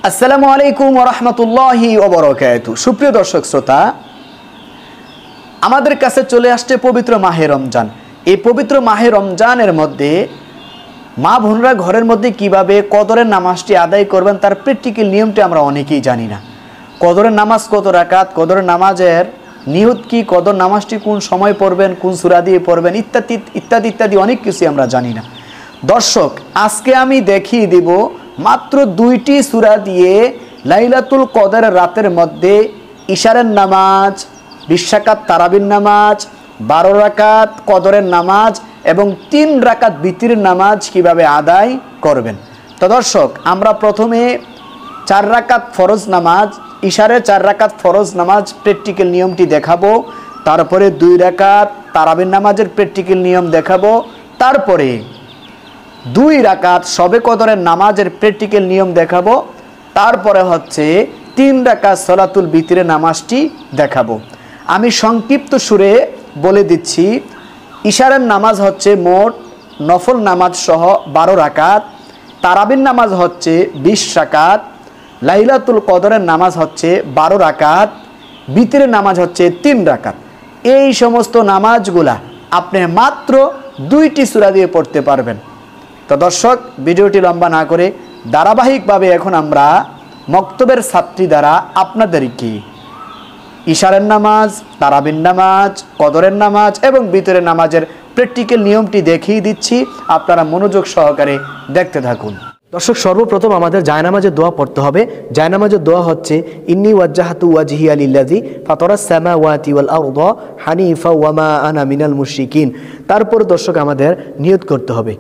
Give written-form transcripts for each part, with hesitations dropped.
আসসালামু আলাইকুম ওয়া রাহমাতুল্লাহি ওয়া বারাকাতুহু। সুপ্রিয় দর্শক শ্রোতা, আমাদের কাছে চলে আসছে পবিত্র মাহে রমজান। এই পবিত্র মাহে রমজানের মধ্যে মা বোনরা ঘরের মধ্যে কিভাবে কদরের নামাজটি আদায় করবেন তার প্র্যাকটিক্যাল নিয়মটি আমরা অনেকেই জানি না। কদরের নামাজ কত রাকাত, কদরের নামাজের নিয়ত কি, কদর নামাজটি কোন সময় পড়বেন, কোন সূরা দিয়ে পড়বেন ইত্যাদি ইত্যাদি ইত্যাদি অনেক কিছু আমরা জানি না। দর্শক, আজকে আমি দেখিয়ে দিব মাত্র 2টি সূরা দিয়ে লাইলাতুল কদরের রাতের মধ্যে ইশারের নামাজ, 20 রাকাত তারাবির নামাজ, 12 রাকাত কদরের নামাজ এবং 3 রাকাত বিতিরের নামাজ কিভাবে আদায় করবেন। তো দর্শক, আমরা প্রথমে 4 রাকাত ফরজ নামাজ, ইশারের 4 রাকাত ফরজ নামাজ প্র্যাকটিক্যাল নিয়মটি দেখাবো। তারপরে 2 রাকাত তারাবির নামাজের প্র্যাকটিক্যাল নিয়ম দেখাবো। তারপরে 2 রাকাত শবে কদরের নামাজের প্র্যাকটিক্যাল নিয়ম দেখাবো। তারপরে হচ্ছে 3 রাকাত সলাতুল বিতিরের নামাজটি দেখাবো। আমি সংক্ষিপ্ত সুরে বলে দিচ্ছি। ইশারের নামাজ হচ্ছে মোট নফল নামাজ সহ 12 রাকাত, তারাবির নামাজ হচ্ছে 20 রাকাত, লাইলাতুল কদরের নামাজ হচ্ছে 12 রাকাত, বিতিরের নামাজ হচ্ছে 3 রাকাত। এই সমস্ত নামাজগুলা আপনি মাত্র 2টি সূরা দিয়ে পড়তে পারবেন। তো দর্শক, ভিডিওটি লম্বা না করে ধারাবাহিকভাবে এখন আমরা মক্তবের ছাত্রী দ্বারা আপনাদেরকে ইশারের নামাজ, তারাবির নামাজ, কদরের নামাজ এবং বিতরের নামাজের প্র্যাকটিক্যাল নিয়মটি দেখিয়ে দিচ্ছি। আপনারা মনোযোগ সহকারে দেখতে থাকুন। দর্শক, সর্বপ্রথম আমাদের জায়নামাজের দোয়া পড়তে হবে। জায়নামাজের দোয়া হচ্ছে ইন্নী ওয়াজ্জাহাতু ওয়াজহিয়া লিল্লাযী ফাতারাস সামাওয়াতি ওয়াল আরদা হানিফা ওয়া মা আনা মিনাল মুশরিকিন। তারপর দর্শক আমাদের নিয়ত করতে হবে।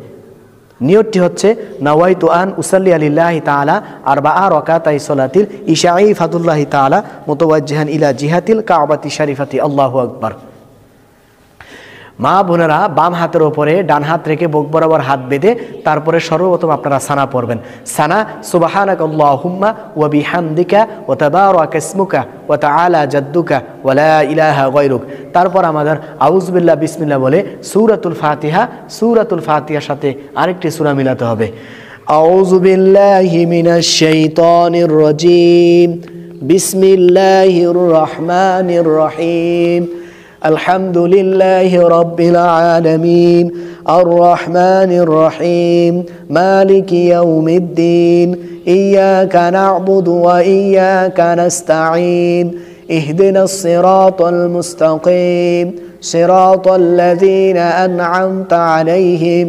নিয়তটি হচ্ছে নাওয়াইতু আন উসাল্লি লিল্লাহি তাআলা আরবাআ রাকাতাই সালাতিল ইশাঈ ফাতুল্লাহি তাআলা মুতাওয়াজ্জিহান ইলা জিহাতিল কাবাতি শরীফাতি। আল্লাহু আকবার। মা বোনেরা বাম হাতের ওপরে ডান হাত রেখে বুক বরাবর হাত বেঁধে তারপরে সর্বপ্রথম আপনারা সানা পড়বেন। সানা সুবহানাকা আল্লাহুম্মা ওয়া বিহামদিকা ওয়া তাবারাকা ইসমুকা ওয়া তাআলা জাদ্দুকা ওয়া লা ইলাহা গায়রুক। তারপর আমাদের আউযু বিল্লাহ বিসমিল্লাহ বলে সূরাতুল ফাতিহার সাথে আরেকটি সূরা মিলাতে হবে। আউযু বিল্লাহি মিনাশ শাইতানির রাজীম, বিসমিল্লাহির রহমানির রহিম। الحمد لله رب العالمين الرحمن الرحيم مالك يوم الدين إياك نعبد وإياك نستعين اهدنا الصراط المستقيم صراط الذين أنعمت عليهم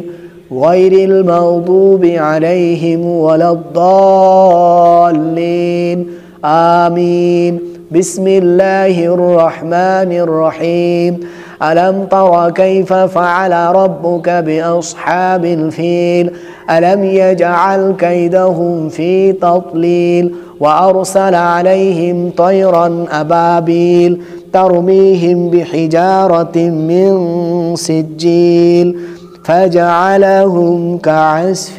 غير المغضوب عليهم ولا الضالين آمين بسم الله الرحمن الرحيم ألم تر كيف فعل ربك بأصحاب الفيل ألم يجعل كيدهم في تضليل وأرسل عليهم طيرا أبابيل ترميهم بحجارة من سجيل فجعلهم كعصف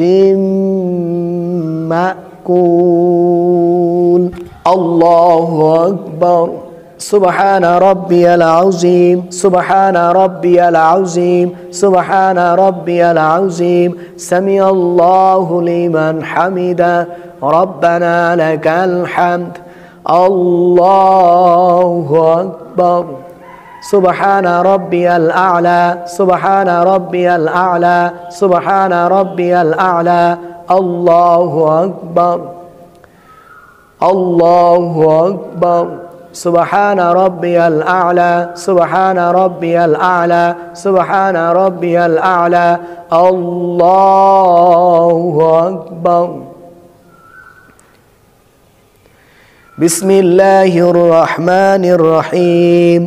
مأكول الله أكبر سبحان ربي العظيم سبحان ربي العظيم سبحان ربي العظيم سمع الله لمن حمده ربنا لك الحمد الله أكبر سبحان ربي الأعلى سبحان ربي الأعلى سبحان ربي الأعلى الله أكبر الله أكبر سبحان ربي الأعلى سبحان ربي الأعلى سبحان ربي الأعلى الله أكبر بسم الله الرحمن الرحيم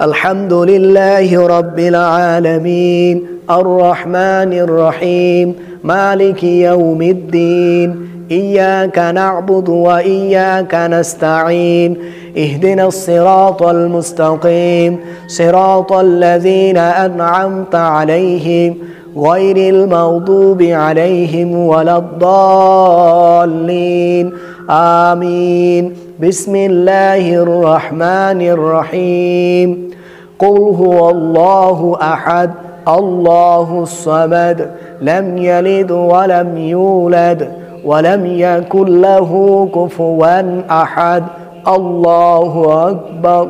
الحمد لله رب العالمين الرحمن الرحيم مالك يوم الدين إياك نعبد وإياك نستعين اهدنا الصراط المستقيم صراط الذين أنعمت عليهم غير المغضوب عليهم ولا الضالين آمين بسم الله الرحمن الرحيم قل هو الله أحد الله الصمد لم يلد ولم يولد ولم يكن له كفوا أحد الله أكبر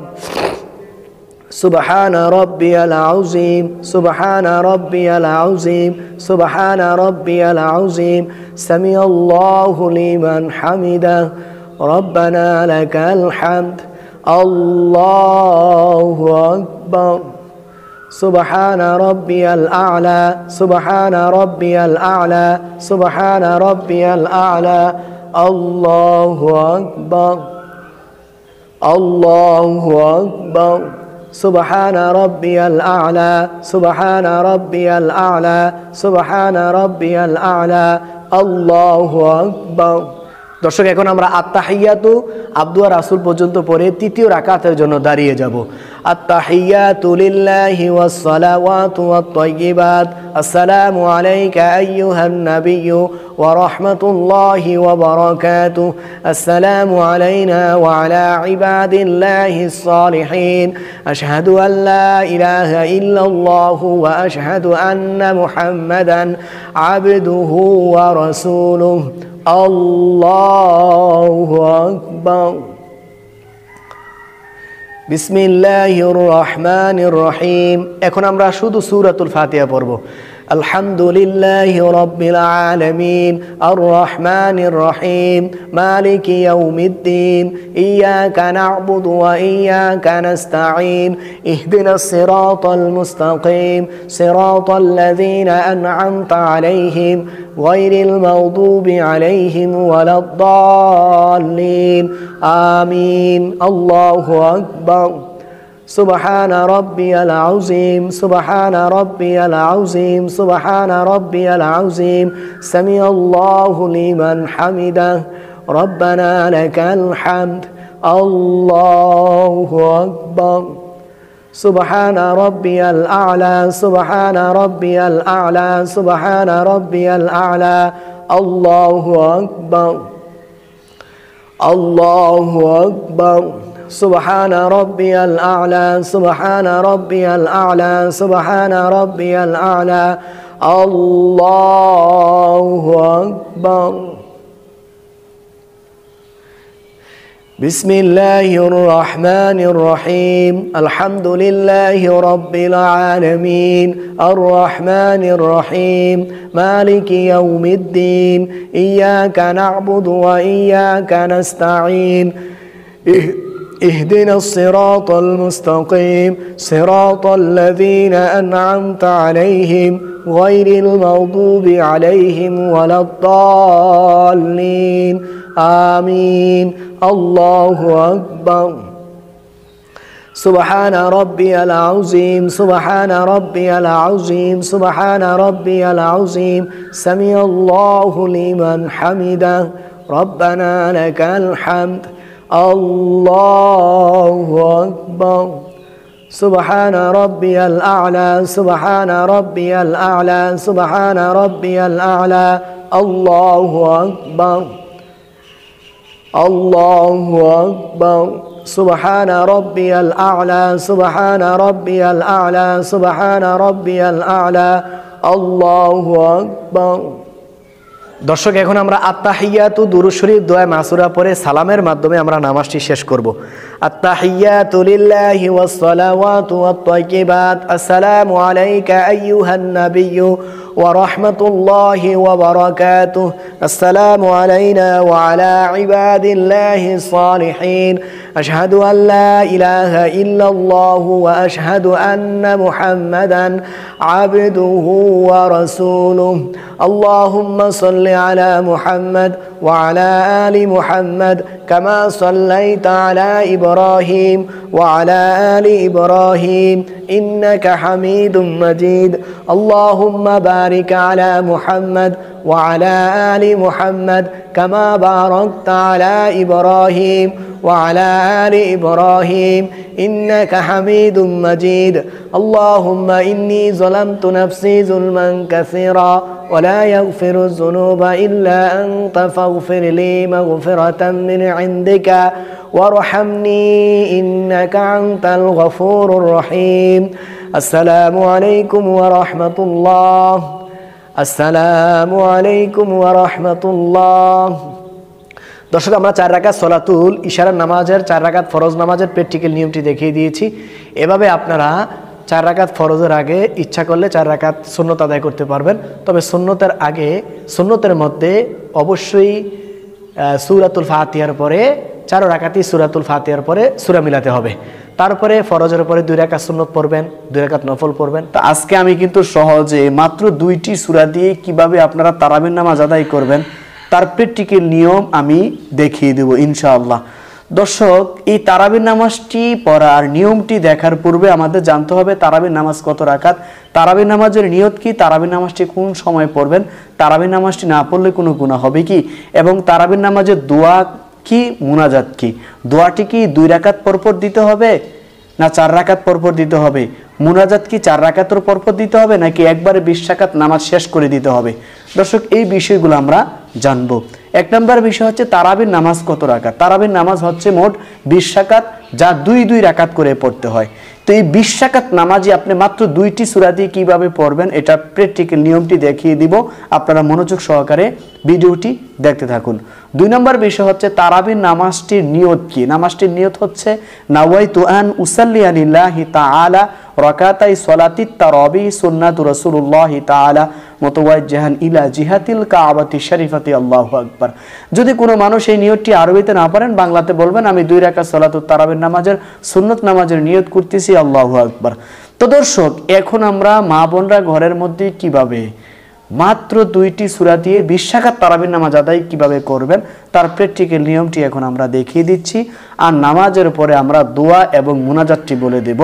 سبحان ربي العظيم سبحان ربي العظيم سبحان ربي العظيم سمع الله لمن حمده ربنا لك الحمد الله أكبر سبحان ربي الأعلى سبحان ربي الأعلى سبحان ربي الأعلى الله أكبر الله أكبر سبحان ربي الأعلى سبحان ربي الأعلى سبحان ربي الأعلى الله أكبر দর্শক এখন আমরা আত্তাহিয়াতু আব্দুয়া রাসূল পর্যন্ত পড়ে তৃতীয় রাকাতের জন্য দাঁড়িয়ে যাব আত্তাহিয়াতু লিল্লাহি ওয়াস সালাওয়াতু ওয়াত তাইয়্যিবাত আসসালামু আলাইকা আইয়ুহান নাবিয়্যু ওয়া রাহমাতুল্লাহি ওয়া বারাকাতুহু আসসালামু আলাইনা ওয়া আলা ইবাদিল্লাহিস সালিহিন আশহাদু আল লা ইলাহা ইল্লাল্লাহু ওয়া আশহাদু আন্না মুহাম্মাদান আবদুহু ওয়া রাসূলুহু الله أكبر بسم الله الرحمن الرحيم এখন আমরা শুধু সূরাতুল ফাতিহা পড়ব الحمد لله رب العالمين الرحمن الرحيم مالك يوم الدين إياك نعبد وإياك نستعين اهدنا الصراط المستقيم صراط الذين أنعمت عليهم غير المغضوب عليهم ولا الضالين آمين الله أكبر سبحان ربي العظيم سبحان ربي العظيم سبحان ربي العظيم سمع الله لمن حمده ربنا لك الحمد الله أكبر سبحان ربي الأعلى سبحان ربي الأعلى سبحان ربي الأعلى الله أكبر الله أكبر سبحان ربي الأعلى سبحان ربي الأعلى سبحان ربي الأعلى الله أكبر بسم الله الرحمن الرحيم الحمد لله رب العالمين الرحمن الرحيم مالك يوم الدين إياك نعبد وإياك نستعين اهدنا الصراط المستقيم صراط الذين أنعمت عليهم غير المغضوب عليهم ولا الضالين آمين الله أكبر سبحان ربي العظيم سبحان ربي العظيم سبحان ربي العظيم سمع الله لمن حمده ربنا لك الحمد الله أكبر سبحان ربي الأعلى سبحان ربي الأعلى سبحان ربي الأعلى الله أكبر الله أكبر سبحان ربي الأعلى سبحان ربي الأعلى سبحان ربي الأعلى الله أكبر দর্শক এখন আমরা আত্তাহিয়াতু দুরূদ শরীফ দোয়া মাসুরা পড়ে সালামের মাধ্যমে আমরা নামাজটি শেষ করব আত্তাহিয়াতু লিল্লাহি ওয়াস সালাওয়াতু ওয়াত তাইয়্যিবাত আসসালামু আলাইকা আইয়ুহান নাবিয়্যু ওয়া রাহমাতুল্লাহি ওয়া বারাকাতুহু আসসালামু আলাইনা ওয়া আলা ইবাদিল্লাহিস সালিহিন আশহাদু আল লা ইলাহা ইল্লাল্লাহু ওয়া আশহাদু আন্না মুহাম্মাদান আবদুহু ওয়া রাসূলুহু আল্লাহুম্মা সাল্লি আলা মুহাম্মাদ ওয়া আলা আলি মুহাম্মাদ কামা সাল্লাইতা আলা ইব্রাহিম ওয়া আলা আলি ইব্রাহিম ইন্নাকা হামিদুম মাজিদ আল্লাহুম্মা বারিক আলা মুহাম্মাদ ওয়া আলা আলি মুহাম্মাদ কামা বারাকতা আলা ইব্রাহিম وعلى آل إبراهيم إنك حميد مجيد اللهم إني ظلمت نفسي ظلما كثيرا ولا يغفر الذنوب إلا أنت فاغفر لي مغفرة من عندك وارحمني إنك أنت الغفور الرحيم السلام عليكم ورحمة الله আসসালামু আলাইকুম ওয়া রাহমাতুল্লাহ। দর্শক, আমরা 4 রাকাত সলাতুল ইশারার নামাজের 4 রাকাত ফরজ নামাজের প্র্যাকটিক্যাল নিয়মটি দেখিয়ে দিয়েছি। এভাবে আপনারা 4 রাকাত ফরজের আগে ইচ্ছা করলে 4 রাকাত সুন্নত আদায় করতে পারবেন। তবে সুন্নতের আগে, সুন্নতের মধ্যে অবশ্যই সূরাতুল ফাতিহার পরে 4 রাকাতই সূরাতুল ফাতিহার পরে সূরা মিলাতে হবে। তারপরে ফরজের পরে 2 রাকাত সুন্নত পড়বেন, 2 রাকাত নফল পড়বেন। তো আজকে আমি কিন্তু সহজে মাত্র 2টি সূরা দিয়ে কিভাবে আপনারা তারাবির নামাজ আদায় করবেন তার প্র্যাকটিক্যাল নিয়ম আমি দেখিয়ে দেব ইনশাআল্লাহ। দর্শক, এই তারাবির নামাজটি পড়ার নিয়মটি দেখার পূর্বে আমাদের জানতে হবে তারাবির নামাজ কত রাকাত, তারাবির নামাজের নিয়ত কি, তারাবির নামাজটি কোন সময় পড়বেন, তারাবির নামাজটি না পড়লে কোনো গুনাহ হবে কি, এবং তারাবির নামাজের দোয়া কি, মুনাজাত কি, দোয়াটি কি 2 রাকাত পরপর দিতে হবে না 4 রাকাত পরপর দিতে হবে, মুনাজাত কি 4 রাকাতের পরপর দিতে হবে নাকি একবারে 20 রাকাত নামাজ শেষ করে দিতে হবে। দর্শক, এই বিষয়গুলো আমরা জানবো। 1 নম্বর বিষয় হচ্ছে তারাবির নামাজ কত রাকাত। তারাবির নামাজ হচ্ছে মোট 20 রাকাত, যা 2 রাকাত করে পড়তে হয়। তো এই 20 রাকাত নামাজে আপনি মাত্র 2টি সূরা দিয়ে কিভাবে পড়বেন এটা প্র্যাকটিক্যাল নিয়মটি দেখিয়ে দিব। আপনারা মনোযোগ সহকারে ভিডিওটি দেখতে থাকুন। 2 নম্বর বিষয় হচ্ছে তারাবির নামাজটির নিয়ত কি। নামাজটির নিয়ত হচ্ছে নাওয়াইতু আন উসাল্লিয়া লিল্লাহি তাআলা রাকাতাই সলাতিত তারাবি সুন্নাতু রাসূলুল্লাহি তাআলা মুতাওয়াজ্জিহান ইলা জিহাতিল কাবাতি শরীফাতি আল্লাহু আকবার। যদি কোনো মানুষ এই নিয়তটি আরবিতে না পারেন, বাংলাতে বলবেন আমি 2 রাকাত সলাতুত তারাবির নামাজের সুন্নত নামাজের নিয়ত করতেছি, আল্লাহু আকবার। তো দর্শক, এখন আমরা মা বোনরা ঘরের মধ্যে কিভাবে মাত্র 2টি সূরা দিয়ে 20 রাকাত তারাবির নামাজ আদায় কিভাবে করবেন তার প্র্যাকটিক্যাল নিয়মটি এখন আমরা দেখিয়ে দিচ্ছি। আর নামাজের পরে আমরা দোয়া এবং মুনাজাতটি বলে দেব।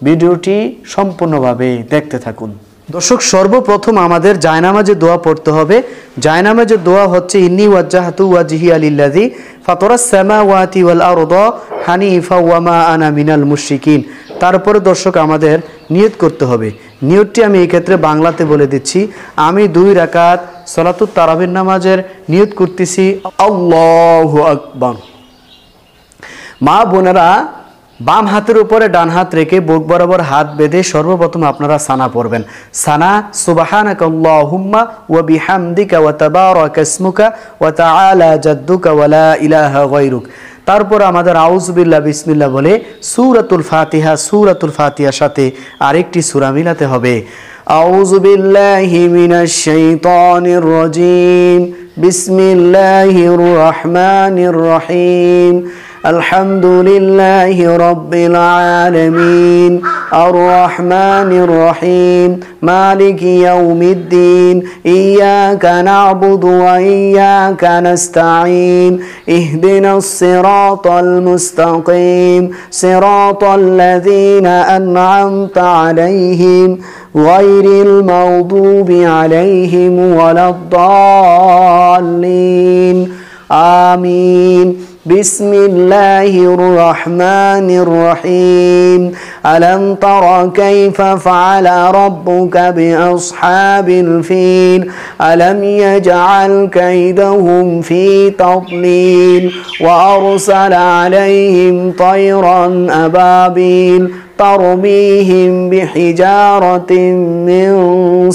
ভিডিওটি সম্পূর্ণভাবে দেখতে থাকুন। দর্শক, সর্বপ্রথম আমাদের জায়নামাজে দোয়া পড়তে হবে। জায়নামাজের দোয়া হচ্ছে ইন্নী ওয়াজ্জাহাতু ওয়াজহিয়া লিল্লাযী ফাতারাস সামাওয়াতি ওয়াল আরদা হানিফা ওয়া মা আনা মিনাল মুশরিকিন। তারপরে দর্শক আমাদের নিয়ত করতে হবে। নিয়তটি আমি এই ক্ষেত্রে বাংলাতে বলে দিচ্ছি। আমি 2 রাকাত সলাতুত তারাবির নামাজের নিয়ত করতেছি, আল্লাহু আকবার। মা বোনেরা বাম হাতের উপরে ডান হাত রেখে বুক বরাবর হাত বেঁধে সর্বপ্রথম আপনারা সানা পড়বেন। সানা সুবহানাকাল্লাহুম্মা ওয়া বিহামদিকা ওয়া তাবারাকা ইসমুকা ওয়া তাআলা জাদ্দুকা ওয়া লা ইলাহা গায়রুক। তারপর আমাদের আউযু বিল্লাহ বিসমিল্লাহ বলে সূরাতুল ফাতিহার সাথে আরেকটি সূরা মিলাতে হবে। আউযু বিল্লাহি মিনাশ শাইতানির রাজীম, বিসমিল্লাহির রহমানির রহিম, আলহামদুলিল্লাহি রাব্বিল আলামিন, আর রহমানির রহিম, মালিকি ইয়াউমিদ্দিন, ইয়াকা না'বুদু ওয়া ইয়াকা নাস্তাঈন, ইহদিনাস সিরাতাল মুস্তাকিম, সিরাতাল লাযীনা আন'আমতা আলাইহিম গায়রিল মাগদুবি আলাইহিম ওয়ালাদ-দাল্লিন। আমিন। বিসমিল্লাহির রহমানির রহিম। আলাম তারা কাইফা ফাআলা রাব্বুকা বিআসহাবিল ফিল, আলাম ইয়াজআল কাইদাহুম ফি তাদলিল, ওয়া আরসালা আলাইহিম তায়রান আবাবিল ترميهم بحجارة من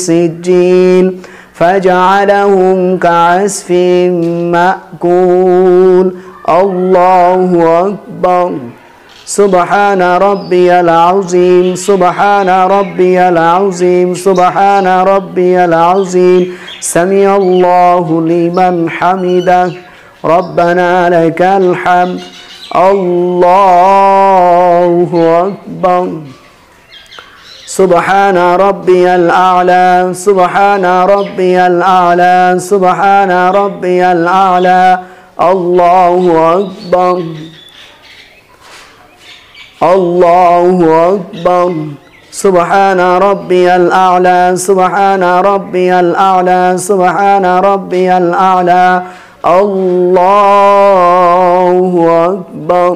سجيل فجعلهم كعصف مأكول. الله أكبر. سبحان ربي العظيم، سبحان ربي العظيم، سبحان ربي العظيم. سمع الله لمن حمده، ربنا لك الحمد. الله أكبر. سبحان ربي الأعلى، سبحان ربي الأعلى، سبحان ربي الأعلى. الله أكبر. الله أكبر. سبحان ربي الأعلى، سبحان ربي الأعلى، سبحان ربي الأعلى. الله أكبر.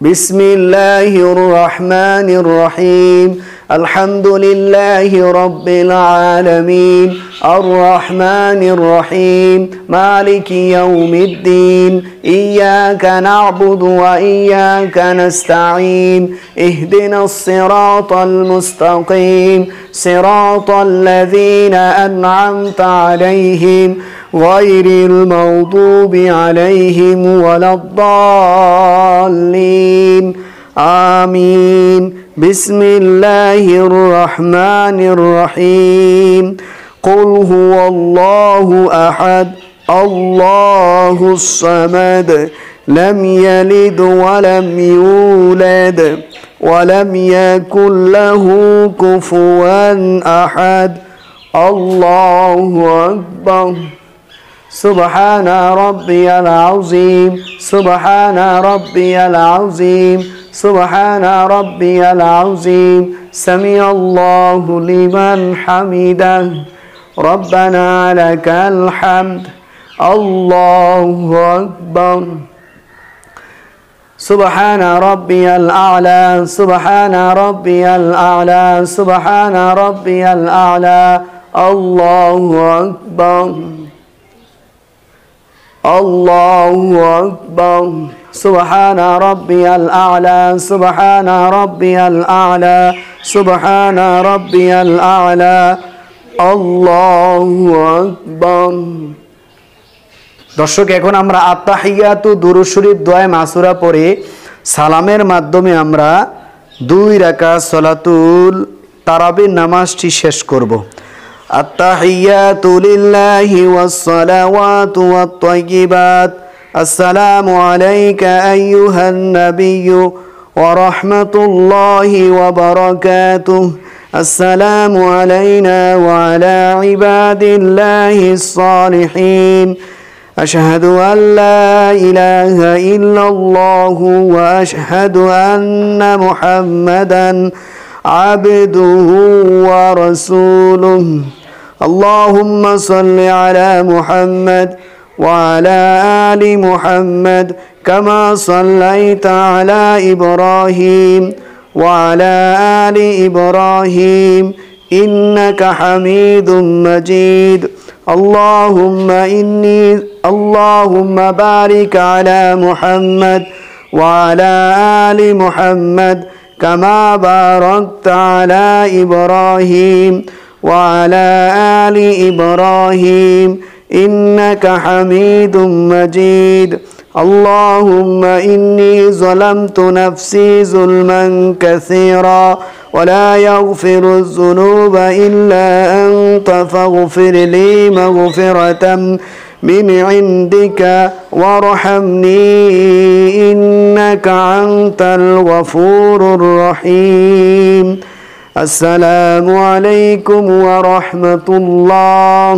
بسم الله الرحمن الرحيم. আলহামদুলিল্লাহি রাব্বিল আলামিন আর রহমানির রহিম মালিকি ইয়াউমিদ্দিন ইয়াকা না'বুদু ওয়া ইয়াকা নাস্তাঈন ইহদিনাস সিরাতাল মুস্তাকিম সিরাতাল লাযীনা আন'আমতা আলাইহিম গায়রিল মাগদুবি আলাইহিম ওয়ালাদ-দাল্লিন আমিন বিসমিল্লাহির রহমানির রহিম কুল হুয়াল্লাহু আহাদ আল্লাহুস সামাদ লাম ইয়ালিদ ওয়া লাম ইউলাদ ওয়া লাম ইয়াকুল লাহু কুফুয়ান আহাদ আল্লাহু আকবার سبحان ربي العظيم سبحان ربي العظيم سبحان ربي العظيم سمع الله لمن حمده ربنا لك الحمد الله أكبر سبحان ربي الأعلى سبحان ربي الأعلى سبحان ربي الأعلى الله أكبر الله أكبر سبحان ربي الأعلى سبحان ربي الأعلى سبحان ربي الأعلى الله أكبر দর্শক এখন আমরা আত্তাহিয়াতু দুরূদ শরীফ দোয়া মাসুরা পড়ে সালামের মাধ্যমে আমরা 2 রাকাত সালাতুল তারাবির নামাজটি শেষ করব التحيات لله والصلوات والطيبات السلام عليك أيها النبي ورحمة الله وبركاته السلام علينا وعلى عباد الله الصالحين أشهد أن لا إله إلا الله وأشهد أن محمدا عبده ورسوله اللهم صل على محمد وعلى آل محمد كما صليت على إبراهيم وعلى آل إبراهيم إنك حميد مجيد اللهم بارك على محمد وعلى آل محمد كما باركت على إبراهيم وعلى آل إبراهيم إنك حميد مجيد اللهم إني ظلمت نفسي ظلما كثيرا ولا يغفر الذنوب إلا أنت فاغفر لي مغفرة من عندك وارحمني إنك أنت الغفور الرحيم السلام عليكم ورحمة الله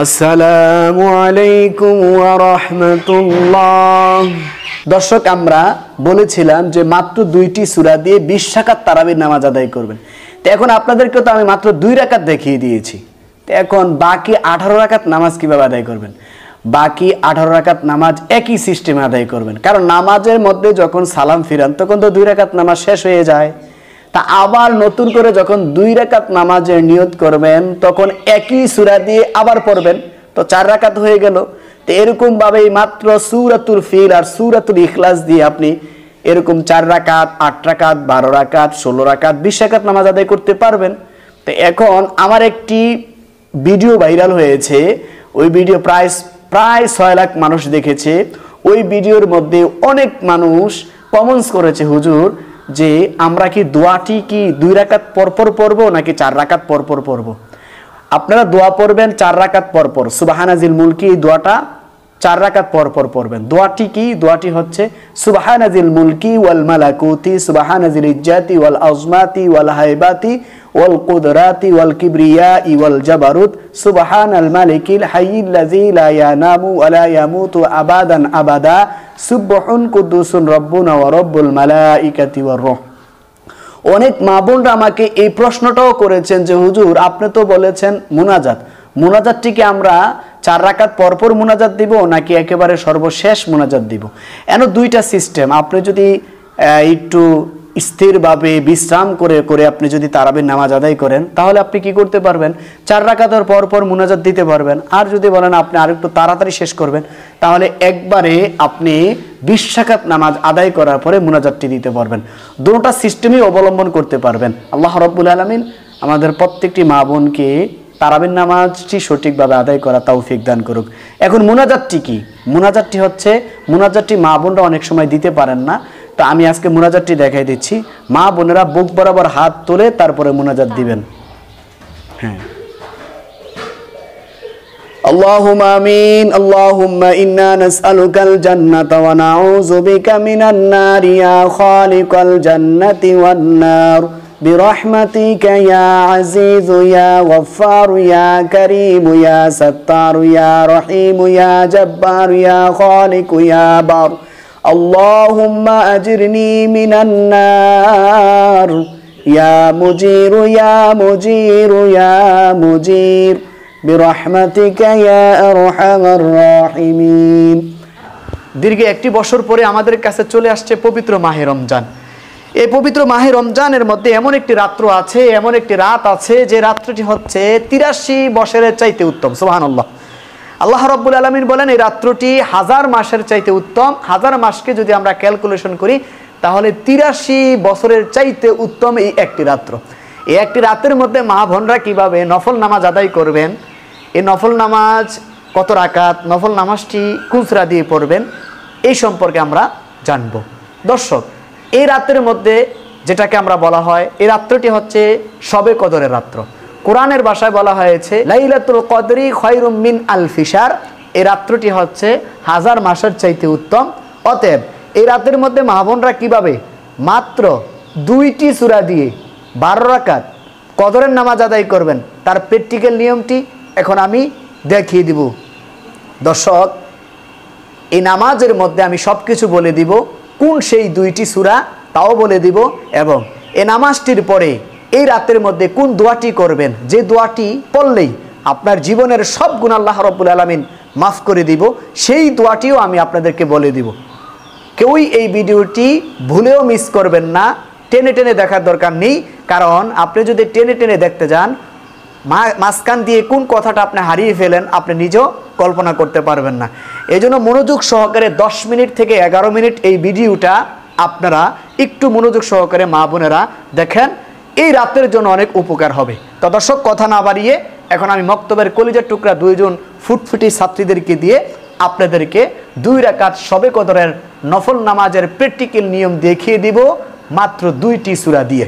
السلام عليكم ورحمة الله দর্শক আমরা বলেছিলাম যে মাত্র 2টি সূরা দিয়ে 20 রাকাত তারাবির নামাজ আদায় করবেন। তো এখন আপনাদেরকে তো আমি মাত্র 2 রাকাত দেখিয়ে দিয়েছি। তো এখন বাকি 18 রাকাত নামাজ কিভাবে আদায় করবেন? বাকি 18 রাকাত নামাজ একই সিস্টেমে আদায় করবেন, কারণ নামাজের মধ্যে যখন সালাম ফিরান তখন তো 2 রাকাত নামাজ শেষ হয়ে যায়। তা আবার নতুন করে যখন 2 রাকাত নামাজের নিয়ত করবেন তখন একই সূরা দিয়ে আবার পড়বেন, তো 4 রাকাত হয়ে গেল। তো এরকম ভাবেই মাত্র সূরাতুল ফিল আর সূরাতুল ইখলাস দিয়ে আপনি এরকম 4 রাকাত, 8 রাকাত, 12 রাকাত, 16 রাকাত, 20 রাকাত নামাজ আদায় করতে পারবেন। তো এখন আমার একটি ভিডিও ভাইরাল হয়েছে, ওই ভিডিও প্রায় 6 লাখ মানুষ দেখেছে। ওই ভিডিওর মধ্যে অনেক মানুষ কমেন্টস করেছে, হুজুর যে আমরা কি দোয়াটি কি 2 রাকাত পরপর পড়বো নাকি 4 রাকাত পরপর পড়বো? আপনারা দোয়া পড়বেন 4 রাকাত পরপর। সুবহানাজিল মুলকি এই দোয়াটা 4 রাকাত পরপর পড়বেন। দোয়াটি কি? দোয়াটি হচ্ছে সুবহানাজিল মুলকি ওয়াল মালাকুতি সুবহানাজিল ইজ্জাতি ওয়াল আজমাতি ওয়াল হাইবাতি ওয়াল কুদরাতি ওয়াল কিবরিয়াই ওয়াল জাবারুত সুবহানাল মালিকিল হাইয়িল্লাযী লা ইয়ানামু ওয়া লা ইয়ামুতু আবাদান আবাদা সুবহুন কুদ্দুসুন রাব্বুনা ওয়া রাব্বুল মালাইকাতি ওয়ার রূহ। অনেক মা বোনরা আমাকে এই প্রশ্নটাও করেছেন যে হুজুর আপনি তো বলেছেন মুনাজাত, মুনাজাতটিকে আমরা 4 রাকাত পরপর মুনাজাত দিব নাকি একেবারে সর্বশেষ মুনাজাত দিব? এন দুইটা সিস্টেম, আপনি যদি একটু স্থিরভাবে বিশ্রাম করে করে আপনি যদি তারাবির নামাজ আদায় করেন, তাহলে আপনি কি করতে পারবেন? 4 রাকাতের পর পর মুনাজাত দিতে পারবেন। আর যদি বলেন আপনি আরেকটু তাড়াতাড়ি শেষ করবেন, তাহলে একবারে আপনি 20 রাকাত নামাজ আদায় করার পরে মুনাজাতটি দিতে পারবেন। দুটোটা সিস্টেমই অবলম্বন করতে পারবেন। আল্লাহ রাব্বুল আলামিন আমাদের প্রত্যেকটি মা বোনকে তারাবির নামাজটি সঠিকভাবে আদায় করা তৌফিক দান করুক। এখন মুনাজাতটি কি? মুনাজাতটি হচ্ছে, মুনাজাতটি মা বোনরা অনেক সময় দিতে পারেন না, তো আমি আজকে মুনাজাতটি দেখাই দিচ্ছি। মা বোনেরা বুক বরাবর হাত তুলে তারপরে মুনাজাত দিবেন। হ্যাঁ, আল্লাহুম্মা আমিন। আল্লাহুম্মা ইন্না নাসআলুকাল জান্নাতা ওয়া নাউযু বিকা মিনান নারি ইয়া খালিকাল জান্নাতি ওয়ান নার برحمتك يا عزيز يا غفار يا كريم يا ستار يا رحيم يا جبار يا خالق يا بار اللهم أجرني من النار يا مجير يا مجير يا مجير برحمتك يا أرحم الراحمين। দীর্ঘ 1 বছর পরে আমাদের কাছে চলে আসছে পবিত্র মাহে রমজান। এই পবিত্র মাহে রমজানের মধ্যে এমন একটি রাত্র আছে, এমন একটি রাত আছে যে রাত্রটি হচ্ছে 83 বছরের চাইতে উত্তম। সুবহানাল্লাহ। আল্লাহ রাব্বুল আলামিন বলেন এই রাত্রটি 1000 মাসের চাইতে উত্তম। 1000 মাসকে যদি আমরা ক্যালকুলেশন করি তাহলে 83 বছরের চাইতে উত্তম এই একটি রাত্র। এই একটি রাতের মধ্যে মা বোনরা কিভাবে নফল নামাজ আদায় করবেন, এই নফল নামাজ কত রাকাত, নফল নামাজটি কোন সূরা দিয়ে পড়বেন, এই সম্পর্কে আমরা জানব। দর্শক, এই রাতের মধ্যে যেটাকে আমরা বলা হয়, এই রাত্রটি হচ্ছে শবে কদরের রাত্র। কোরআনের ভাষায় বলা হয়েছে লাইলাতুল কদরি খায়রুম মিন আলফি শাহর। এই রাত্রটি হচ্ছে 1000 মাসের চাইতে উত্তম। অতএব এই রাতের মধ্যে মা বোনরা কীভাবে মাত্র 2টি সূরা দিয়ে 12 রাকাত কদরের নামাজ আদায় করবেন, তার প্র্যাকটিক্যাল নিয়মটি এখন আমি দেখিয়ে দিব। দর্শক, এই নামাজের মধ্যে আমি সব কিছু বলে দিব, কোন সেই 2টি সূরা তাও বলে দিব, এবং এই নামাজটির পরে এই রাতের মধ্যে কোন দোয়াটি করবেন, যে দোয়াটি পড়লেই আপনার জীবনের সব গুনাহ আল্লাহ রাব্বুল আলামিন মাফ করে দিব, সেই দোয়াটিও আমি আপনাদেরকে বলে দিব। কেউই এই ভিডিওটি ভুলেও মিস করবেন না, টেনে টেনে দেখার দরকার নেই। কারণ আপনি যদি টেনে টেনে দেখতে যান, মাঝখান দিয়ে কোন কথাটা আপনি হারিয়ে ফেলেন আপনি নিজেও কল্পনা করতে পারবেন না। এই জন্য মনোযোগ সহকারে 10 মিনিট থেকে 11 মিনিট এই ভিডিওটা আপনারা একটু মনোযোগ সহকারে মা বোনেরা দেখেন, এই রাতের জন্য অনেক উপকার হবে। তো দর্শক, কথা না বাড়িয়ে এখন আমি মক্তবের কলিজার টুকরা 2 জন ফুটফুটি ছাত্রীদেরকে দিয়ে আপনাদেরকে 2 রাকাত শবে কদরের নফল নামাজের প্র্যাকটিক্যাল নিয়ম দেখিয়ে দিব মাত্র 2টি সূরা দিয়ে।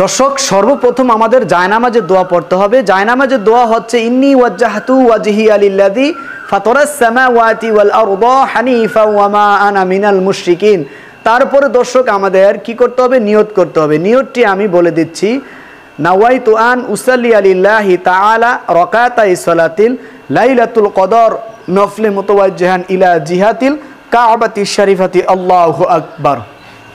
দর্শক, সর্বপ্রথম আমাদের জায়নামাজের দোয়া পড়তে হবে। জায়নামাজের দোয়া হচ্ছে ইন্নী ওয়াজ্জাহতু ওয়াজহিয়া লিল্লাযী ফাতারাস সামাওয়াতি ওয়াল আরদা হানিফা ওয়া মা আনা মিনাল মুশরিকিন। তারপরে দর্শক আমাদের কি করতে হবে? নিয়ত করতে হবে। নিয়তটি আমি বলে দিচ্ছি, নাওয়াইতু আন উসাল্লি লিল্লাহি তাআলা রাকাতাই সালাতিল লাইলাতুল কদর নফলে মুতাওয়াজ্জিহান ইলা জিহাতিল কাবাতি শরীফাতি আল্লাহু আকবার।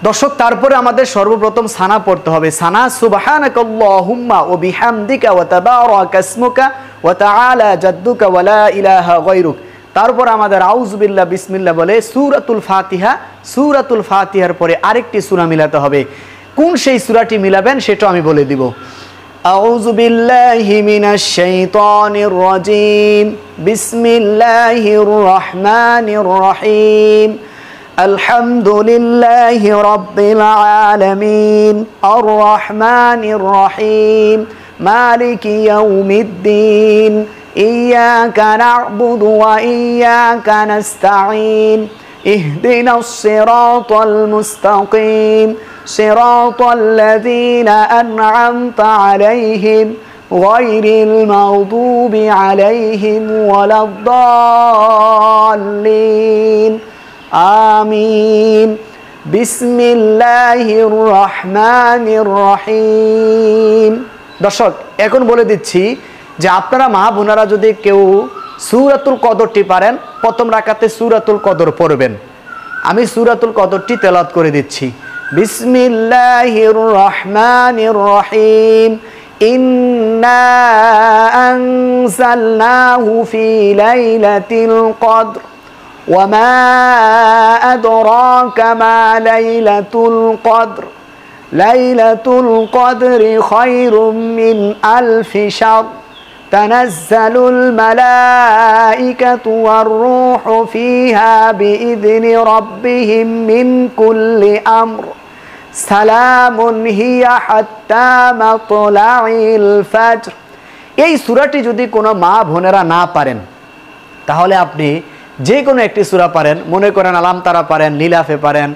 দর্শক, তারপরে আমাদের সর্বপ্রথম সানা পড়তে হবে। সানা সুবহানাকাল্লাহুম্মা ওয়া বিহামদিকা ওয়া তাবারাকা ইসমুকা ওয়া তাআলা জাদ্দুকা ওয়া লা ইলাহা গায়রুক। তারপর আমাদের আউযু বিল্লাহ বিসমিল্লাহ বলে সূরাতুল ফাতিহা, সূরাতুল ফাতিহার পরে আরেকটি সূরা মিলাতে হবে। কোন সেই সূরাটি মিলাবেন সেটা আমি বলে দিব। আউযু বিল্লাহি মিনাশ শাইতানির রাজীম, বিসমিল্লাহির রহমানির রহিম, আলহামদুলিল্লাহি রাব্বিল আলামিন, আর রহমানির রহিম, মালিকি ইয়াউমিদ্দিন, ইয়্যাকা না'বুদু ওয়া ইয়্যাকা নাস্তাঈন, ইহদিনাস সিরাতাল মুস্তাকিম, সিরাতাল লাযীনা আন'আমতা আলাইহিম গায়রিল মাগদুবি আলাইহিম ওয়ালাদ-দাল্লিন। আমিন। বিসমিল্লাহির রহমানির রহিম। দর্শক, এখন বলে দিচ্ছি যে আপনারা মা বোনেরা যদি কেউ সূরাতুল কদরটি পারেন, প্রথম রাকাতে সূরাতুল কদর পড়বেন। আমি সূরাতুল কদরটি তেলাওয়াত করে দিচ্ছি। বিসমিল্লাহির রহমানির রহিম, ইন্না আনজালনাহু ফি লাইলাতিল কদর ওয়া মা আদরাকা মা লাইলাতুল কদর লাইলাতুল কদরি খায়রুম মিন আলফি শাহর তানাজ্জালুল মালাইকাতু ওয়ার রূহু ফিহা বিইذনি রাব্বিহিম মিন কুল্লি আমর সালামুন হিয়া হাত্তা মাতলাইল ফাজর। এই সূরাটি যদি কোনো মা বোনেরা না পারেন তাহলে আপনি যে কোনো একটি সূরা পারেন, মনে করেন আলাম তারা পারেন, লীলাফে পারেন,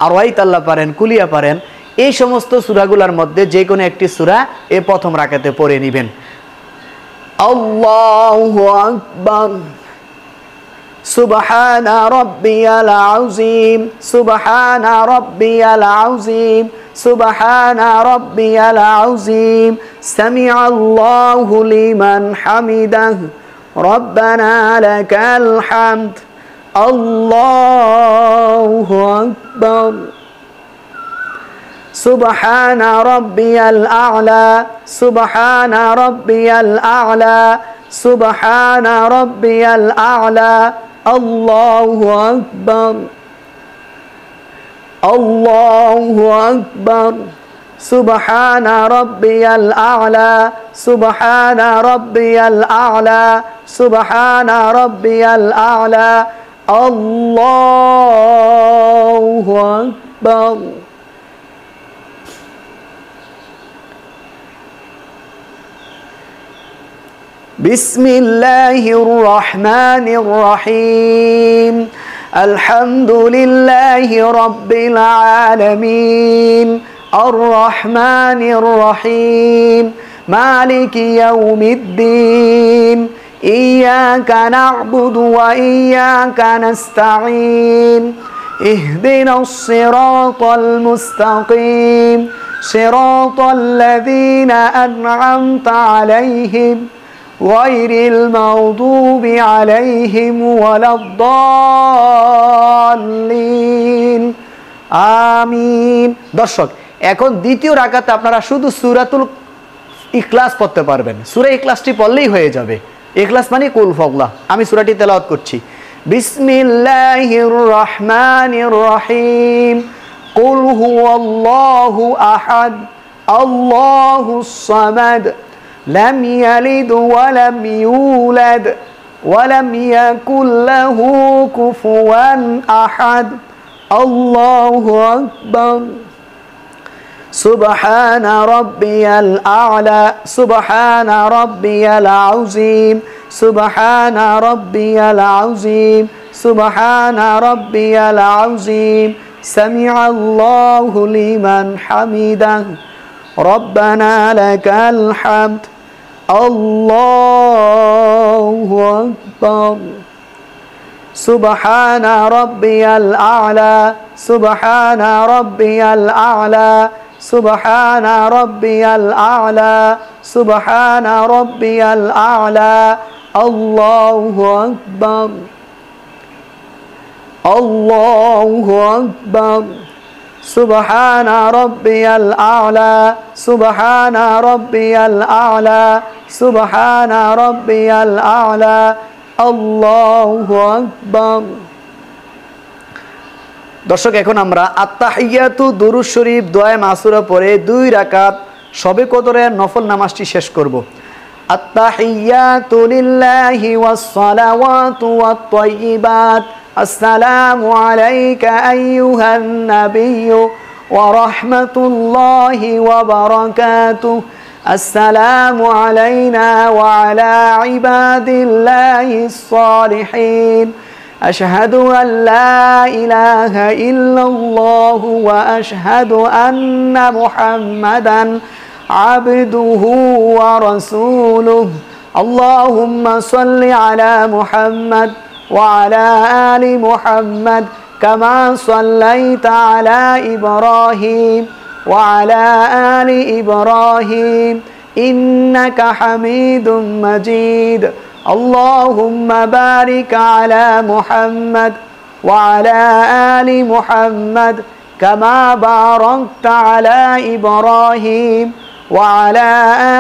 আরওয়াইতাল্লাহ পারেন, কুলিয়া পারেন, এই সমস্ত সূরাগুলোর মধ্যে যে কোনো একটি সূরা এই প্রথম রাকাতে পড়ে নেবেন। আল্লাহু আকবার। সুবহানা রাব্বিয়াল আযীম, সুবহানা রাব্বিয়াল আযীম, সুবহানা রাব্বিয়াল আযীম, সামিআল্লাহু লিমান হামিদাহ, রব্বানা লাকাল হামদ, আল্লাহু আকবার। সুবহানা রাব্বিয়াল আ'লা, সুবহানা রাব্বিয়াল আ'লা, সুবহানা রাব্বিয়াল আ'লা, আল্লাহু আকবার, আল্লাহু আকবার। সুবহানা রাব্বিয়াল আ'লা, সুবহানা রাব্বিয়াল আ'লা, সুবহানা রাব্বিয়াল আ'লা, আল্লাহু আকবার। বিসমিল্লাহির রহমানির রহিম। আলহামদুলিল্লাহি রাব্বিল আলামিন, আর রহমানির রহিম, মালিকি ইয়াউমিদ্দিন, ইয়্যাকা না'বুদু ওয়া ইয়্যাকা নাস্তাঈন, ইহদিনাস সিরাতাল মুস্তাকিম, সিরাতাল লাযীনা আন'আমতা আলাইহিম গায়রিল মাগদুবি আলাইহিম ওয়ালাদ-দাল্লিন, আমিন। দর্শক, এখন দ্বিতীয় রাকাতে আপনারা শুধু সূরাতুল ইখলাস পড়তে পারবেন। সূরা ইখলাসটি পড়লেই হয়ে যাবে। ইখলাস মানে কুল ফগলা। আমি সূরাটি তেলাওয়াত করছি। বিসমিল্লাহির রহমানির রহিম। কুল হুয়াল্লাহু আহাদ, আল্লাহুস সামাদ, লাম ইয়ালিদ ওয়া লাম ইউলাদ ওয়া লাম ইয়াকুল লাহু কুফুয়ান আহাদ, আল্লাহু আকবার। সুবহানা রাব্বিয়াল আ'লা, সুবহানা রাব্বিয়াল আযীম, সুবহানা রাব্বিয়াল আযীম, সুবহানা রাব্বিয়াল আযীম, সামিআল্লাহু লিমান হামিদাহ, রব্বানা লাকাল হামদ, আল্লাহু আকবার। সুবহানা রাব্বিয়াল আ'লা, সুবহানা রাব্বিয়াল আ'লা, সুবহানা রাব্বিয়াল আ'লা, সুবহানা রাব্বিয়াল আ'লা, আল্লাহু আকবার, আল্লাহু আকবার। সুবহানা রাব্বিয়াল আ'লা, সুবহানা রাব্বিয়াল আ'লা, সুবহানা রাব্বিয়াল আ'লা, আল্লাহু আকবার। দর্শক, এখন আমরা আত্তাহিয়াতু দুরূদ শরীফ দোয়া মাসুরা পড়ে 2 রাকাত শবে কদরের নফল নামাজটি শেষ করব। আত্তাহিয়াতু লিল্লাহি ওয়াস সালাওয়াতু ওয়াত তাইয়্যিবাত, আসসালামু আলাইকা আইয়ুহান নাবিয়্যু ওয়া রাহমাতুল্লাহি ওয়া বারাকাতুহু, আসসালামু আলাইনা ওয়া আলা ইবাদিল্লাহিস সালিহিন, আশহাদু আল লা ইলাহা ইল্লাল্লাহু ওয়া আশহাদু আন্না মুহাম্মাদান আবদুহু ওয়া রাসূলুহু, আল্লাহুম্মা সাল্লি আলা মুহাম্মাদ ওয়া আলা আলি মুহাম্মাদ কামা সাল্লাইতা আলা ইব্রাহিম ওয়া আলা আলি ইব্রাহিম ইন্নাকা হামিদুম মাজিদ, আল্লাহুম্মা বারিক আলা মুহাম্মাদ ওয়া আলা আলি মুহাম্মাদ কামা বারাকতা আলা ইব্রাহিম ওয়া আলা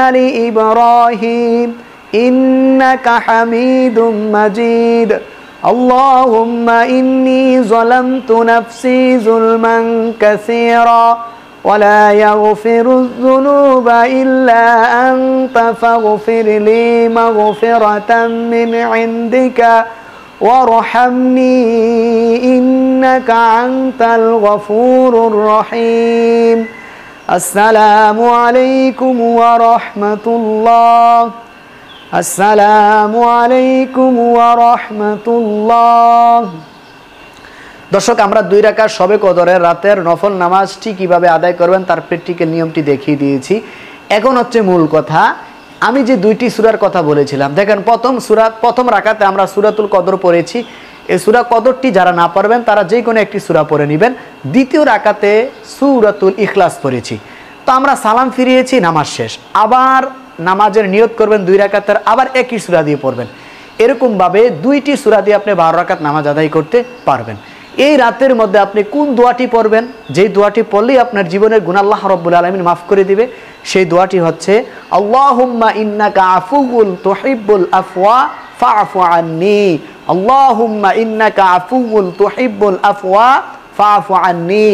আলি ইব্রাহিম ইন্নাকা হামিদুম মাজিদ, আল্লাহুম্মা ইন্নী যালামতু নাফসি যুলমান কাসীরা ولا يغفر الذنوب إلا أنت فاغفر لي مغفرة من عندك وارحمني إنك أنت الغفور الرحيم السلام عليكم ورحمة الله السلام عليكم ورحمة الله দর্শক আমরা 2 রাকাত শবে কদরের রাতের নফল নামাজটি কিভাবে আদায় করবেন তার প্র্যাকটিক্যাল নিয়মটি দেখিয়ে দিয়েছি। এখন হচ্ছে মূল কথা, আমি যে 2টি সূরার কথা বলেছিলাম, দেখেন প্রথম রাকাতে আমরা সূরাতুল কদর পড়েছি। এই সূরা কদরটি যারা না পারবেন তারা যে কোনো একটি সূরা পড়ে নেবেন। দ্বিতীয় রাকাতে সূরাতুল ইখলাস পড়েছি। তো আমরা সালাম ফিরিয়েছি, নামাজ শেষ, আবার নামাজের নিয়ত করবেন 2 রাকাতের, আবার একই সূরা দিয়ে পড়বেন। এরকমভাবে 2টি সূরা দিয়ে আপনি 12 রাকাত নামাজ আদায় করতে পারবেন। এই রাতের মধ্যে আপনি কোন দোয়াটি পড়বেন, যেই দোয়াটি পড়লেই আপনার জীবনের গুনাহ আল্লাহ রাব্বুল আলামিন মাফ করে দিবে, সেই দোয়াটি হচ্ছে আল্লাহুম্মা ইন্নাকা আফুউল তুহিব্বুল আফওয়া ফাআফু আন্নী আল্লাহুম্মা ইন্নাকা আফুউল তুহিব্বুল আফওয়া ফাআফু আন্নী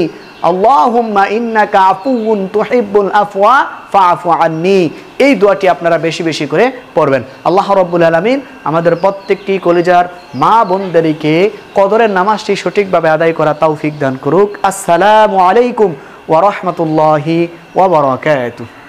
আল্লাহুম্মা ইন্নাকা আফুউন তুহিব্বুল আফওয়া ফাআফু আন্নী। এই দোয়াটি আপনারা বেশি বেশি করে পড়বেন। আল্লাহ রাব্বুল আলামিন আমাদের প্রত্যেকটি কলিজার মা বোনদেরকে কদরের নামাজটি সঠিকভাবে আদায় করা তৌফিক দান করুক। আসসালামু আলাইকুম ওয়া রাহমাতুল্লাহি ওয়া বারাকাতুহু।